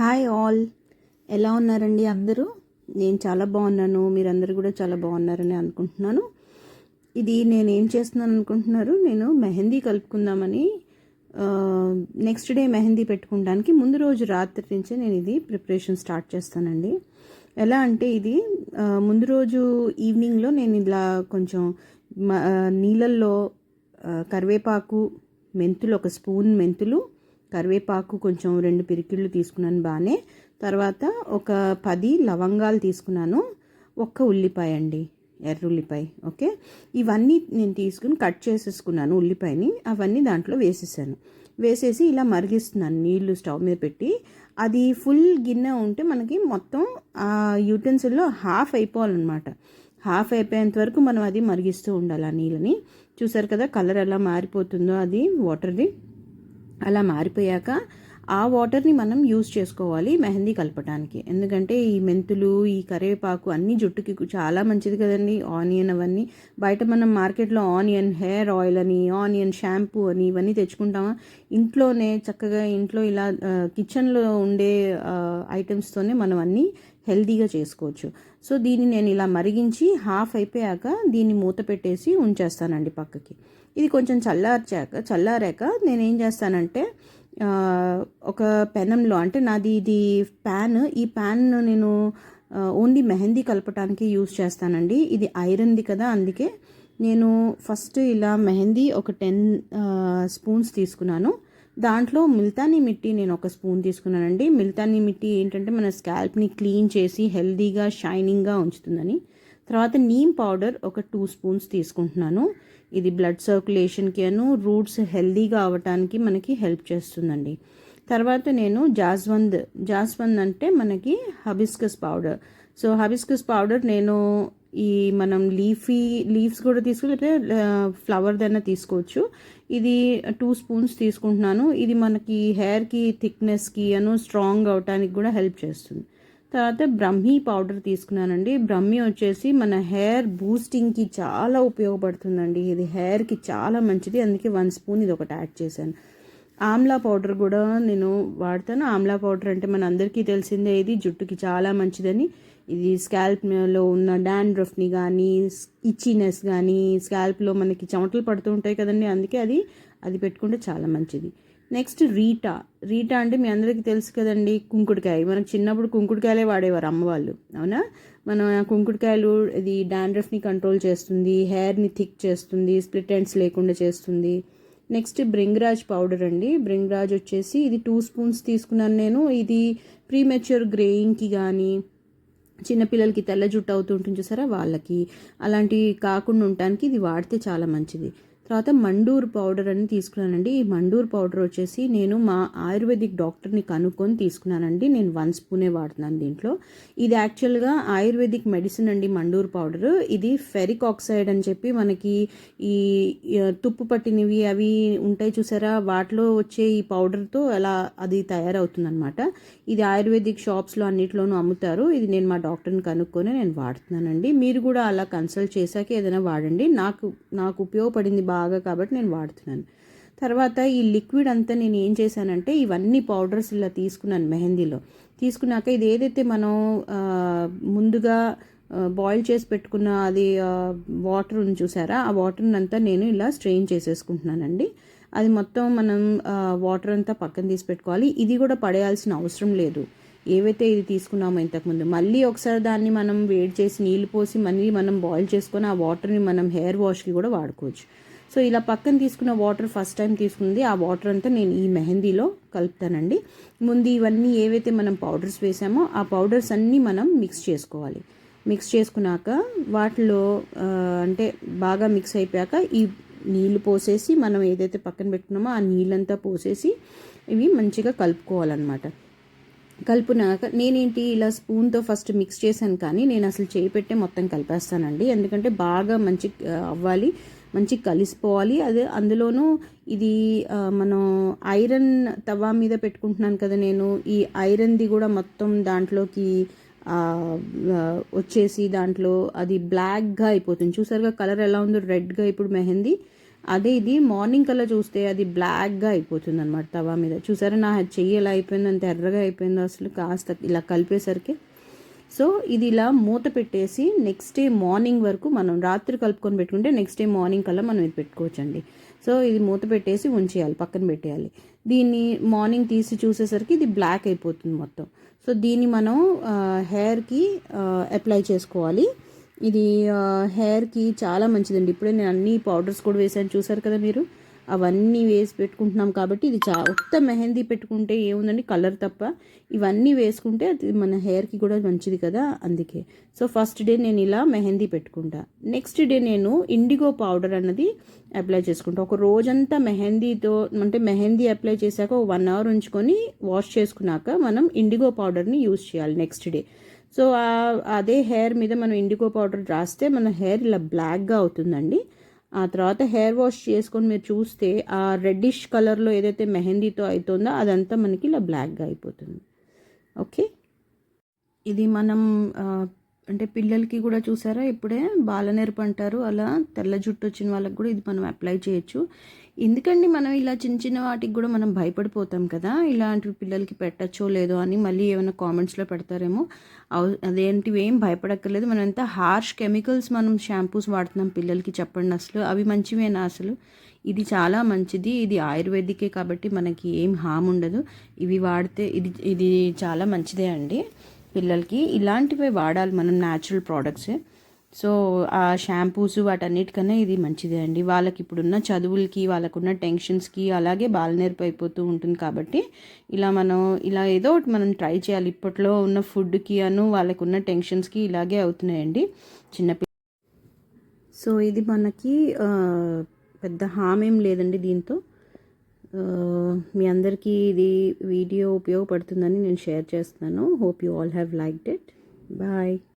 Hi all, ఎలా ఉన్నారండి అందరూ? నేను చాలా బాగున్నాను. మీరందరూ కూడా చాలా బాగున్నారని అనుకుంటున్నాను. ఇది నేను ఏం చేస్తున్నాను అనుకుంటున్నారు? నేను మెహందీ కలుపుకుందామని నెక్స్ట్ డే మెహందీ పెట్టుకోవడానికి ముందు రోజు రాత్రి నుంచే నేను ఇది ప్రిపరేషన్ స్టార్ట్ చేస్తానండి. ఎలా అంటే ఇది ముందు రోజు ఈవినింగ్లో నేను ఇలా కొంచెం నీళ్ళల్లో కరివేపాకు, మెంతులు, ఒక స్పూన్ మెంతులు, కరివేపాకు కొంచెం 2 పిరికిళ్ళు తీసుకున్నాను బాగానే. తర్వాత ఒక 10 లవంగాలు తీసుకున్నాను, ఒక్క ఉల్లిపాయ అండి, ఎర్రుల్లిపాయ. ఓకే, ఇవన్నీ నేను తీసుకుని కట్ చేసేసుకున్నాను ఉల్లిపాయని. అవన్నీ దాంట్లో వేసేసి ఇలా మరిగిస్తున్నాను నీళ్లు స్టవ్ మీద పెట్టి. అది ఫుల్ గిన్నె ఉంటే మనకి మొత్తం ఆ యూటెన్సిల్లో హాఫ్ అయిపోవాలన్నమాట. హాఫ్ అయిపోయేంత వరకు మనం అది మరిగిస్తూ ఉండాలి ఆ నీళ్ళని. చూసారు కదా కలర్ ఎలా మారిపోతుందో అది వాటర్ది. అలా మారిపోయాక ఆ వాటర్ని మనం యూజ్ చేసుకోవాలి మెహందీ కలపడానికి. ఎందుకంటే ఈ మెంతులు, ఈ కరివేపాకు అన్నీ జుట్టుకి చాలా మంచిది కదండి. ఆనియన్ అవన్నీ బయట మనం మార్కెట్లో ఆనియన్ హెయిర్ ఆయిల్ అని, ఆనియన్ షాంపూ అని ఇవన్నీ తెచ్చుకుంటామా? ఇంట్లోనే చక్కగా ఇంట్లో ఇలా కిచెన్లో ఉండే ఐటమ్స్తోనే మనం అన్నీ హెల్తీగా చేసుకోవచ్చు. సో దీన్ని నేను ఇలా మరిగించి హాఫ్ అయిపోయాక దీన్ని మూత పెట్టేసి ఉంచేస్తానండి పక్కకి. ఇది కొంచెం చల్లారాక నేనేం చేస్తానంటే ఒక పెనంలో, అంటే నాది ఇది ప్యాన్, ఈ ప్యాన్ నేను ఓన్లీ మెహందీ కలపటానికి యూజ్ చేస్తానండి. ఇది ఐరన్ది కదా, అందుకే నేను ఫస్ట్ ఇలా మెహందీ ఒక 10 స్పూన్స్ తీసుకున్నాను. దాంట్లో ముల్తానీ మిట్టి నేను ఒక స్పూన్ తీసుకున్నానండి. ముల్తానీ మిట్టి ఏంటంటే మన స్కాల్ప్ని క్లీన్ చేసి హెల్దీగా షైనింగ్గా ఉంచుతుందని. తర్వాత నీమ్ పౌడర్ ఒక 2 స్పూన్స్ తీసుకుంటున్నాను. ఇది బ్లడ్ సర్క్యులేషన్కి రూట్స్ హెల్దీగా అవ్వటానికి మనకి హెల్ప్ చేస్తుందండి. తర్వాత నేను జాస్వంద్ అంటే మనకి హబిస్కస్ పౌడర్. సో హబిస్కస్ పౌడర్ నేను ఈ మనం లీవ్స్ కూడా తీసుకోలేకపోతే ఫ్లవర్దైనా తీసుకోవచ్చు. ఇది 2 స్పూన్స్ తీసుకుంటున్నాను. ఇది మనకి హెయిర్కి థిక్నెస్కి స్ట్రాంగ్ అవటానికి కూడా హెల్ప్ చేస్తుంది. తర్వాత బ్రహ్మీ పౌడర్ తీసుకున్నానండి. బ్రహ్మీ వచ్చేసి మన హెయిర్ బూస్టింగ్కి చాలా ఉపయోగపడుతుందండి. ఇది హెయిర్కి చాలా మంచిది, అందుకే 1 స్పూన్ ఇది ఒకటి యాడ్ చేశాను. ఆమ్లా పౌడర్ కూడా నేను వాడతాను. ఆమ్లా పౌడర్ అంటే మన అందరికీ తెలిసిందే, ఇది జుట్టుకి చాలా మంచిదని. ఇది స్కాల్ప్లో ఉన్న డాండ్రఫ్ని కానీ, ఇచ్చినెస్ కానీ, స్కాల్ప్లో మనకి చెమటలు పడుతూ ఉంటాయి కదండి, అందుకే అది పెట్టుకుంటే చాలా మంచిది. నెక్స్ట్ రీటా అంటే మీ అందరికీ తెలుసు కదండి, కుంకుడుకాయ. మనకు చిన్నప్పుడు కుంకుడుకాయలే వాడేవారు అమ్మవాళ్ళు, అవునా? మన కుంకుడుకాయలు ఇది డాండ్రఫ్ని కంట్రోల్ చేస్తుంది, హెయిర్ని థిక్ చేస్తుంది, స్ప్లిట్ ఎండ్స్ లేకుండా చేస్తుంది. నెక్స్ట్ బ్రింగ్రాజ్ పౌడర్ అండి. బ్రింగ్రాజ్ వచ్చేసి ఇది 2 స్పూన్స్ తీసుకున్నాను నేను. ఇది ప్రీమెచ్యూర్ గ్రేయింగ్కి కానీ, చిన్నపిల్లలకి తెల్ల జుట్టు అవుతుంటుంది చూసారా, వాళ్ళకి అలాంటివి కాకుండా ఉండటానికి ఇది వాడితే చాలా మంచిది. తర్వాత మండూర్ పౌడర్ అని తీసుకున్నానండి. ఈ మండూర్ పౌడర్ వచ్చేసి నేను మా ఆయుర్వేదిక్ డాక్టర్ని కనుక్కొని తీసుకున్నానండి. నేను 1 స్పూనే వాడుతున్నాను దీంట్లో. ఇది యాక్చువల్గా ఆయుర్వేదిక్ మెడిసిన్ అండి మండూర్ పౌడర్. ఇది ఫెరిక్ ఆక్సైడ్ అని చెప్పి మనకి ఈ తుప్పు పట్టినవి అవి ఉంటాయి చూసారా, వాటిలో వచ్చే ఈ పౌడర్తో అలా అది తయారవుతుందన్నమాట. ఇది ఆయుర్వేదిక్ షాప్స్లో అన్నిట్లోనూ అమ్ముతారు. ఇది నేను మా డాక్టర్ని కనుక్కొని నేను వాడుతున్నానండి. మీరు కూడా అలా కన్సల్ట్ చేశాక ఏదైనా వాడండి. నాకు ఉపయోగపడింది బాగా కాబట్టి నేను వాడుతున్నాను. తర్వాత ఈ లిక్విడ్ అంతా నేను ఏం చేశానంటే ఇవన్నీ పౌడర్స్ ఇలా తీసుకున్నాను మెహందీలో. తీసుకున్నాక ఇది ఏదైతే మనం ముందుగా బాయిల్ చేసి పెట్టుకున్న అది వాటర్ ఉంది చూసారా, ఆ వాటర్ని అంతా నేను ఇలా స్ట్రెయిన్ చేసేసుకుంటున్నానండి. అది మొత్తం మనం వాటర్ అంతా పక్కన తీసి పెట్టుకోవాలి. ఇది కూడా పడేయాల్సిన అవసరం లేదు. ఏవైతే ఇది తీసుకున్నామో ఇంతకుముందు మళ్ళీ ఒకసారి దాన్ని మనం వేడి చేసి నీళ్ళు పోసి మళ్ళీ మనం బాయిల్ చేసుకొని ఆ వాటర్ని మనం హెయిర్ వాష్కి కూడా వాడుకోవచ్చు. సో ఇలా పక్కన తీసుకున్న వాటర్ ఫస్ట్ టైం తీసుకుంది, ఆ వాటర్ అంతా నేను ఈ మెహందీలో కలుపుతానండి. ముందు ఇవన్నీ ఏవైతే మనం పౌడర్స్ వేసామో ఆ పౌడర్స్ అన్నీ మనం మిక్స్ చేసుకోవాలి. మిక్స్ చేసుకున్నాక వాటిలో అంటే బాగా మిక్స్ అయిపోయాక ఈ నీళ్ళు పోసేసి మనం ఏదైతే పక్కన పెట్టుకున్నామో ఆ నీళ్ళంతా పోసేసి ఇవి మంచిగా కలుపుకోవాలన్నమాట. కలుపునాక నేనేంటి ఇలా స్పూన్తో ఫస్ట్ మిక్స్ చేశాను, కానీ నేను అసలు చేయి పెట్టే మొత్తం కలిపేస్తానండి. ఎందుకంటే బాగా మంచి అవ్వాలి, మంచి కలిసిపోవాలి. అదే అందులోనూ ఇది మనం ఐరన్ తవా మీద పెట్టుకుంటున్నాను కదా నేను, ఈ ఐరన్ది కూడా మొత్తం దాంట్లోకి వచ్చేసి దాంట్లో అది బ్లాక్గా అయిపోతుంది. చూసారుగా కలర్ ఎలా ఉందో, రెడ్గా ఇప్పుడు మెహందీ అదే ఇది మార్నింగ్ కల్లా చూస్తే అది బ్లాక్గా అయిపోతుంది అనమాట తవా మీద. చూసారా నా చెయ్యి ఎలా అయిపోయిందో, అంత ఎర్రగా అయిపోయిందో అసలు కాస్త ఇలా కలిపేసరికి. సో ఇది ఇలా మూత పెట్టేసి నెక్స్ట్ డే మార్నింగ్ వరకు, మనం రాత్రి కలుపుకొని పెట్టుకుంటే నెక్స్ట్ డే మార్నింగ్ కల్లా మనం ఇది పెట్టుకోవచ్చండి. సో ఇది మూత పెట్టేసి ఉంచేయాలి, పక్కన పెట్టేయాలి. దీన్ని మార్నింగ్ తీసి చూసేసరికి ఇది బ్లాక్ అయిపోతుంది మొత్తం. సో దీన్ని మనం హెయిర్కి అప్లై చేసుకోవాలి. ఇది హెయిర్కి చాలా మంచిదండి. ఇప్పుడే నేను అన్ని పౌడర్స్ కూడా వేసాను, చూసారు కదా మీరు. అవన్నీ వేసి పెట్టుకుంటున్నాం కాబట్టి ఇది ఉత్త మెహందీ పెట్టుకుంటే ఏముందండి, కలర్ తప్ప. ఇవన్నీ వేసుకుంటే అది మన హెయిర్కి కూడా మంచిది కదా, అందుకే. సో ఫస్ట్ డే నేను ఇలా మెహందీ పెట్టుకుంటా. నెక్స్ట్ డే నేను ఇండిగో పౌడర్ అన్నది అప్లై చేసుకుంటా. ఒక రోజంతా మెహందీతో, అంటే మెహందీ అప్లై చేశాక 1 hour ఉంచుకొని వాష్ చేసుకున్నాక మనం ఇండిగో పౌడర్ని యూజ్ చేయాలి నెక్స్ట్ డే. సో అదే హెయిర్ మీద మనం ఇండిగో పౌడర్ రాస్తే మన హెయిర్ ఇలా బ్లాక్గా అవుతుందండి. ఆ తర్వాత హెయిర్ వాష్ చేసుకొని మీరు చూస్తే ఆ రెడ్డిష్ కలర్లో ఏదైతే మెహందీతో అవుతుందో అదంతా మనకి ఇలా బ్లాక్గా అయిపోతుంది. ఓకే, ఇది మనం అంటే పిల్లలకి కూడా చూసారా, ఇప్పుడే బాలనేర్పు అంటారు, అలా తెల్ల జుట్టు వచ్చిన వాళ్ళకి కూడా ఇది మనం అప్లై చేయొచ్చు. ఎందుకండి మనం ఇలా చిన్న చిన్న వాటికి కూడా మనం భయపడిపోతాం కదా, ఇలాంటివి పిల్లలకి పెట్టచ్చో లేదో అని మళ్ళీ ఏమైనా కామెంట్స్లో పెడతారేమో. అదేంటివి ఏం భయపడక్కర్లేదు. మనం ఎంత హార్ష్ కెమికల్స్ మనం షాంపూస్ వాడుతున్నాం పిల్లలకి, చెప్పండి అసలు అవి మంచివేనా? అసలు ఇది చాలా మంచిది, ఇది ఆయుర్వేదికే కాబట్టి మనకి ఏం హామ్ ఉండదు. ఇవి వాడితే ఇది ఇది చాలా మంచిదే అండి. పిల్లలకి ఇలాంటివే వాడాలి మనం, న్యాచురల్ ప్రోడక్ట్సే. సో ఆ షాంపూస్ వాటన్నిటికన్నా ఇది మంచిదే అండి. వాళ్ళకి ఇప్పుడున్న చదువులకి, వాళ్ళకున్న టెన్షన్స్కి అలాగే బాలనేర్పు అయిపోతూ ఉంటుంది కాబట్టి ఇలా ఏదో ఒకటి మనం ట్రై చేయాలి. ఇప్పట్లో ఉన్న ఫుడ్కి వాళ్ళకున్న టెన్షన్స్కి ఇలాగే అవుతున్నాయండి చిన్నపిల్ల. సో ఇది మనకి పెద్ద హామ్ ఏం లేదండి దీంతో. మీ అందరికీ ఇది వీడియో ఉపయోగపడుతుందని నేను షేర్ చేస్తున్నాను. Hope you all have liked it. Bye.